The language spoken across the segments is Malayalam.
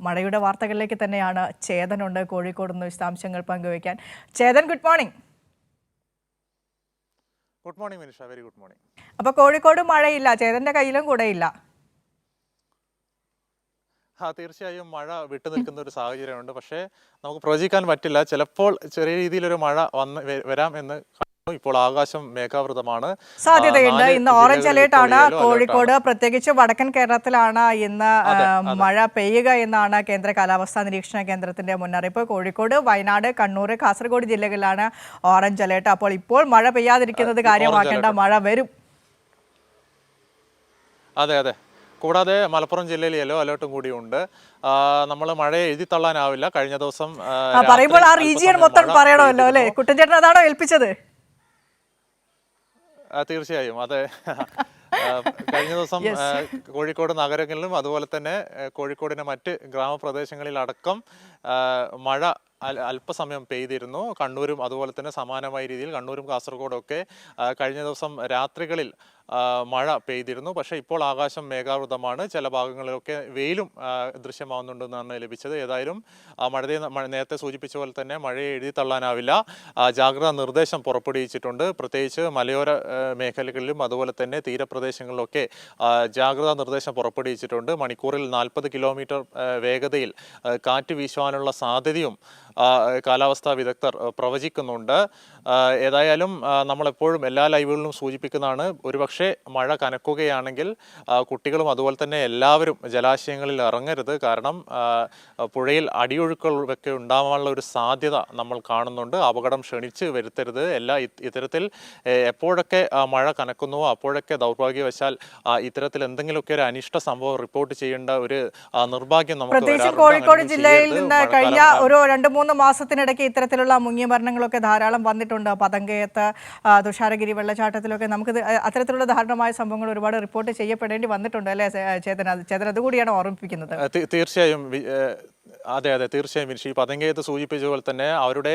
മഴയുടെ വാർത്തകളിലേക്ക് തന്നെയാണ് ചേതനുണ്ട് കോഴിക്കോട് നിന്ന് വിശദാംശങ്ങൾ പങ്കുവയ്ക്കാൻ. Chetan, good morning. Good morning Minisha, very good morning. അപ്പോൾ കോഴിക്കോട് മഴയില്ല, ചേതന്റെ കയ്യിലും കൂടെയില്ല. തീർച്ചയായും മഴ വിട്ടുനിൽക്കുന്ന ഒരു സാഹചര്യമുണ്ട്. പക്ഷേ നമുക്ക് പ്രവചിക്കാൻ പറ്റില്ല. ചിലപ്പോൾ ചെറിയ രീതിയിലൊരു മഴ വരാം എന്ന്. ഇപ്പോൾ ആകാശം മേഘാവൃതമാണ്, സാധ്യതയുണ്ട്. ഇന്ന് ഓറഞ്ച് അലേർട്ടാണ് കോഴിക്കോട്, പ്രത്യേകിച്ച് വടക്കൻ കേരളത്തിലാണ് ഇന്ന് മഴ പെയ്യുക എന്നാണ് കേന്ദ്ര കാലാവസ്ഥാ നിരീക്ഷണ കേന്ദ്രത്തിന്റെ മുന്നറിയിപ്പ്. കോഴിക്കോട്, വയനാട്, കണ്ണൂർ, കാസർഗോഡ് ജില്ലകളിലാണ് ഓറഞ്ച് അലേർട്ട്. അപ്പോൾ ഇപ്പോൾ മഴ പെയ്യാതിരിക്കുന്നത് കാര്യമാക്കേണ്ട, മഴ വരും. അതെ അതെ. കൂടാതെ മലപ്പുറം ജില്ലയിൽ യെല്ലോ അലേർട്ടും കൂടിയുണ്ട്. നമ്മൾ മഴയെ എഴുതി തള്ളാനാവില്ല. കഴിഞ്ഞ ദിവസം പറയുമ്പോൾ ആ റീജിയൻ മൊത്തം പറയണമല്ലോ അല്ലേ? കുട്ടൻചേട്ടൻ അതാണോ ഏൽപ്പിച്ചത്? തീർച്ചയായും അതെ. കഴിഞ്ഞ ദിവസം കോഴിക്കോട് നഗരങ്ങളിലും അതുപോലെ തന്നെ കോഴിക്കോടിന്റെ മറ്റ് ഗ്രാമപ്രദേശങ്ങളിലടക്കം മഴ അല്പസമയം പെയ്തിരുന്നു. കണ്ണൂരും അതുപോലെ തന്നെ സമാനമായ രീതിയിൽ കണ്ണൂരും കാസർഗോഡും ഒക്കെ കഴിഞ്ഞ ദിവസം രാത്രികളിൽ മഴ പെയ്തിരുന്നു. പക്ഷേ ഇപ്പോൾ ആകാശം മേഘാവൃതമാണ്. ചില ഭാഗങ്ങളിലൊക്കെ വെയിലും ദൃശ്യമാവുന്നുണ്ടെന്നാണ് ലഭിച്ചത്. ഏതായാലും നേരത്തെ സൂചിപ്പിച്ച പോലെ തന്നെ മഴയെ എഴുതി തള്ളാനാവില്ല. ജാഗ്രതാ നിർദ്ദേശം പുറപ്പെടുവിച്ചിട്ടുണ്ട്. പ്രത്യേകിച്ച് മലയോര മേഖലകളിലും അതുപോലെ തന്നെ തീരപ്രദേശങ്ങളിലൊക്കെ ജാഗ്രതാ നിർദ്ദേശം പുറപ്പെടുവിച്ചിട്ടുണ്ട്. മണിക്കൂറിൽ 40 കിലോമീറ്റർ വേഗതയിൽ കാറ്റ് വീശുവാനുള്ള സാധ്യതയും കാലാവസ്ഥാ വിദഗ്ധർ പ്രവചിക്കുന്നുണ്ട്. ഏതായാലും നമ്മളെപ്പോഴും എല്ലാ ലൈവുകളിലും സൂചിപ്പിക്കുന്നതാണ്, ഒരുപക്ഷെ മഴ കനക്കുകയാണെങ്കിൽ കുട്ടികളും അതുപോലെ തന്നെ എല്ലാവരും ജലാശയങ്ങളിൽ ഇറങ്ങരുത്. കാരണം പുഴയിൽ അടിയൊഴുക്കുകളൊക്കെ ഉണ്ടാവാനുള്ള ഒരു സാധ്യത നമ്മൾ കാണുന്നുണ്ട്. അപകടം ക്ഷണിച്ച് വരുത്തരുത്. ഇത്തരത്തിൽ എപ്പോഴൊക്കെ മഴ കനക്കുന്നുവോ അപ്പോഴൊക്കെ ദൗർഭാഗ്യവശാൽ ഇത്തരത്തിൽ എന്തെങ്കിലുമൊക്കെ ഒരു അനിഷ്ട സംഭവം റിപ്പോർട്ട് ചെയ്യേണ്ട ഒരു നിർഭാഗ്യം നമുക്ക് കോഴിക്കോട് ജില്ലയിൽ നിന്ന് കഴിഞ്ഞ ഒരു 2-3 മാസത്തിനിടയ്ക്ക് ഇത്തരത്തിലുള്ള മുങ്ങിയമരണങ്ങളൊക്കെ ധാരാളം വന്നിട്ടുണ്ട്. പതങ്കയത്ത്, തുഷാരഗിരി വെള്ളച്ചാട്ടത്തിലൊക്കെ നമുക്ക് അത്തരത്തിലുള്ള ദാരുണമായ സംഭവങ്ങൾ ഒരുപാട് റിപ്പോർട്ട് ചെയ്യപ്പെടേണ്ടി വന്നിട്ടുണ്ട് അല്ലേ ചേതൻ? അതുകൂടിയാണ് ഓർമ്മിപ്പിക്കുന്നത്. തീർച്ചയായും അതെ അതെ തീർച്ചയായും. ഈ പതങ്കയത്ത് സൂചിപ്പിച്ച പോലെ തന്നെ അവരുടെ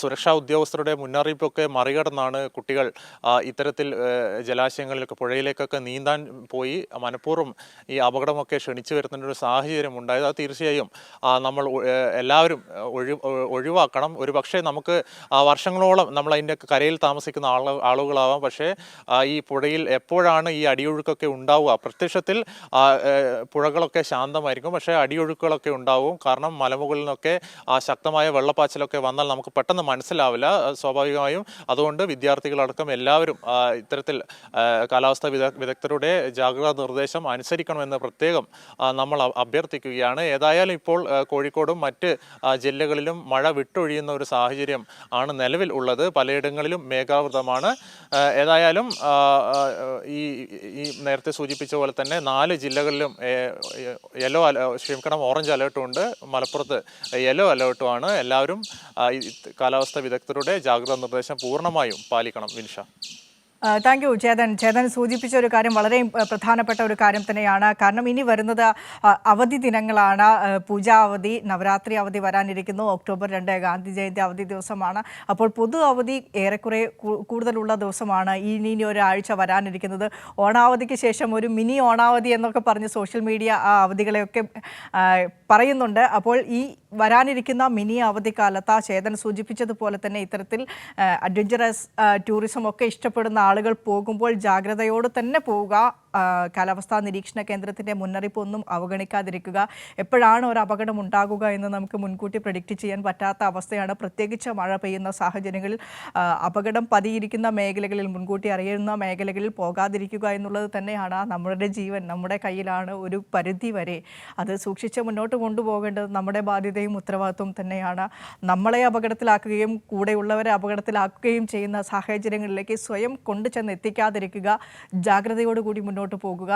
സുരക്ഷാ ഉദ്യോഗസ്ഥരുടെ മുന്നറിയിപ്പൊക്കെ മറികടന്നാണ് കുട്ടികൾ ഇത്തരത്തിൽ ജലാശയങ്ങളിലൊക്കെ പുഴയിലേക്കൊക്കെ നീന്താൻ പോയി മനഃപൂർവ്വം ഈ അപകടമൊക്കെ ക്ഷണിച്ചു വരുന്ന ഒരു സാഹചര്യം ഉണ്ടായത്. അത് തീർച്ചയായും നമ്മൾ എല്ലാവരും ഒഴിവാക്കണം. ഒരു പക്ഷേ നമുക്ക് വർഷങ്ങളോളം നമ്മൾ അതിൻ്റെ കരയിൽ താമസിക്കുന്ന ആളുകളാവാം. പക്ഷേ ഈ പുഴയിൽ എപ്പോഴാണ് ഈ അടിയൊഴുക്കൊക്കെ ഉണ്ടാവുക? പ്രത്യക്ഷത്തിൽ പുഴകളൊക്കെ ശാന്തമായിരിക്കും, പക്ഷേ അടിയൊഴുക്കുകളൊക്കെ ഉണ്ടാവും. കാരണം മലമുകളിൽ നിന്നൊക്കെ ശക്തമായ വെള്ളപ്പാച്ചിലൊക്കെ വന്നാൽ നമുക്ക് പെട്ടെന്ന് മനസ്സിലാവില്ല സ്വാഭാവികമായും. അതുകൊണ്ട് വിദ്യാർത്ഥികളടക്കം എല്ലാവരും ഇത്തരത്തിൽ കാലാവസ്ഥാ വിദഗ്ധരുടെ ജാഗ്രതാ നിർദ്ദേശം അനുസരിക്കണമെന്ന് പ്രത്യേകം നമ്മൾ അഭ്യർത്ഥിക്കുകയാണ്. ഏതായാലും ഇപ്പോൾ കോഴിക്കോടും മറ്റ് ജില്ലകളിലും മഴ വിട്ടൊഴിയുന്ന ഒരു സാഹചര്യം ആണ് നിലവിൽ ഉള്ളത്. പലയിടങ്ങളിലും മേഘാവൃതമാണ്. ഏതായാലും ഈ നേരത്തെ സൂചിപ്പിച്ച പോലെ തന്നെ 4 ജില്ലകളിലും ഓറഞ്ച് അലേർട്ടുമുണ്ട്. മലപ്പുറത്ത് യെല്ലോ അലേർട്ടുമാണ്. എല്ലാവരും കാലാവസ്ഥാ വിദഗ്ധരുടെ ജാഗ്രതാ നിർദ്ദേശം പൂർണ്ണമായും പാലിക്കണം. വിനിഷ, താങ്ക് യു ചേതൻ സൂചിപ്പിച്ച ഒരു കാര്യം വളരെ പ്രധാനപ്പെട്ട ഒരു കാര്യം തന്നെയാണ്. കാരണം ഇനി വരുന്നത് അവധി ദിനങ്ങളാണ്. പൂജാ അവധി, നവരാത്രി അവധി വരാനിരിക്കുന്നു. ഒക്ടോബർ 2 ഗാന്ധി ജയന്തി അവധി ദിവസമാണ്. അപ്പോൾ പൊതു അവധി ഏറെക്കുറെ കൂടുതലുള്ള ദിവസമാണ് ഇനി ഒരാഴ്ച വരാനിരിക്കുന്നത്. ഓണാവധിക്ക് ശേഷം ഒരു മിനി ഓണാവധി എന്നൊക്കെ പറഞ്ഞ് സോഷ്യൽ മീഡിയ ആ അവധികളെയൊക്കെ പറയുന്നുണ്ട്. അപ്പോൾ ഈ വരാനിരിക്കുന്ന മിനി അവധിക്കാലത്ത് ചേതൻ സൂചിപ്പിച്ചതുപോലെ തന്നെ ഇത്തരത്തിൽ അഡ്വഞ്ചറസ് ടൂറിസം ഒക്കെ ഇഷ്ടപ്പെടുന്ന ആളുകൾ പോകുമ്പോൾ ജാഗ്രതയോടെ തന്നെ പോവുക. കാലാവസ്ഥാ നിരീക്ഷണ കേന്ദ്രത്തിൻ്റെ മുന്നറിയിപ്പ് ഒന്നും അവഗണിക്കാതിരിക്കുക. എപ്പോഴാണ് ഒരു അപകടം ഉണ്ടാകുക എന്ന് നമുക്ക് മുൻകൂട്ടി പ്രെഡിക്റ്റ് ചെയ്യാൻ പറ്റാത്ത അവസ്ഥയാണ്. പ്രത്യേകിച്ച് മഴ പെയ്യുന്ന സാഹചര്യങ്ങളിൽ അപകടം പതിയിരിക്കുന്ന മേഖലകളിൽ, മുൻകൂട്ടി അറിയുന്ന മേഖലകളിൽ പോകാതിരിക്കുക എന്നുള്ളത് തന്നെയാണ്. നമ്മുടെ ജീവൻ നമ്മുടെ കയ്യിലാണ് ഒരു പരിധി വരെ. അത് സൂക്ഷിച്ച് മുന്നോട്ട് കൊണ്ടുപോകേണ്ടത് നമ്മുടെ ബാധ്യതയും ഉത്തരവാദിത്വം തന്നെയാണ്. നമ്മളെ അപകടത്തിലാക്കുകയും കൂടെയുള്ളവരെ അപകടത്തിലാക്കുകയും ചെയ്യുന്ന സാഹചര്യങ്ങളിലേക്ക് സ്വയം കൊണ്ടുചെന്ന് എത്തിക്കാതിരിക്കുക. ജാഗ്രതയോടുകൂടി മുന്നോട്ട് പോകുക.